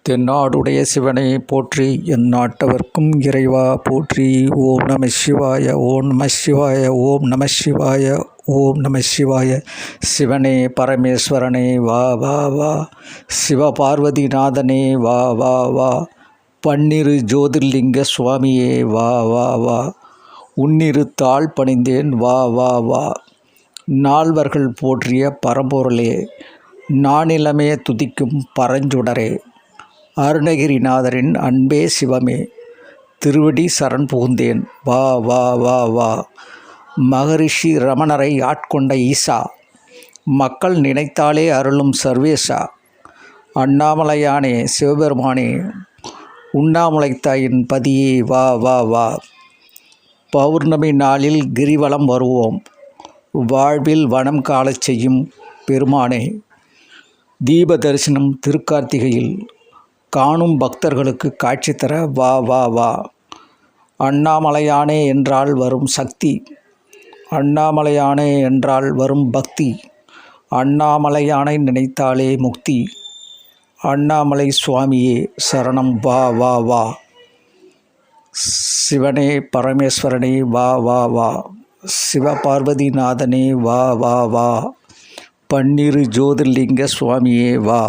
தென்னாடுடைய சிவனை போற்றி, என் நாட்டவர்க்கும் இறைவா போற்றி. ஓம் நம சிவாய, ஓம் நம சிவாய, ஓம் நம சிவாய, ஓம் நம சிவாய. சிவனே பரமேஸ்வரனே வா வா வா, சிவபார்வதிநாதனே வா வா வா, பன்னிரு ஜோதிர்லிங்க சுவாமியே வா வா வா, உன்னிரு தாழ் பணிந்தேன் வா வா வா. நால்வர்கள் போற்றிய பரம்பொருளே, நானிலமே துதிக்கும் பரஞ்சுடரே, அருணகிரிநாதரின் அன்பே சிவமே, திருவடி சரண் புகுந்தேன் வா வா வா வா. மகரிஷி ரமணரை ஆட்கொண்ட ஈசா, மக்கள் நினைத்தாலே அருளும் சர்வேசா, அண்ணாமலையானே சிவபெருமானே, உண்ணாமுலைத்தாயின் பதியே வா வா வா. பௌர்ணமி நாளில் கிரிவலம் வருவோம், வாழ்வில் வனம் காலச் செய்யும் பெருமானே. தீப தரிசனம் திருக்கார்த்திகையில் காணும் பக்தர்களுக்கு காட்சி தர வா வா வா. அண்ணாமலையானே என்றால் வரும் சக்தி, அண்ணாமலையானே என்றால் வரும் பக்தி, அண்ணாமலையானை நினைத்தாலே முக்தி. அண்ணாமலை சுவாமியே சரணம் வா வா வா. சிவனே பரமேஸ்வரனே வா வா வா, சிவபார்வதிநாதனே வா வா வா, பன்னிரு ஜோதிர்லிங்க சுவாமியே வா,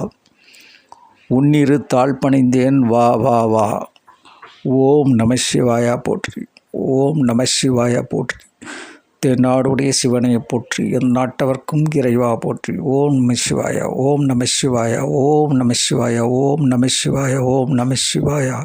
உன்னிரு தாழ் பணிந்தேன் வா வா வா. ஓம் நம சிவாயா போற்றி, ஓம் நம சிவாயா போற்றி. தென்னாடுடைய சிவனை போற்றி, என் நாட்டவர்க்கும் இறைவா போற்றி. ஓம் நம சிவாயா, ஓம் நம சிவாயா, ஓம் நம சிவாயா, ஓம் நம சிவாயா, ஓம் நம சிவாயா.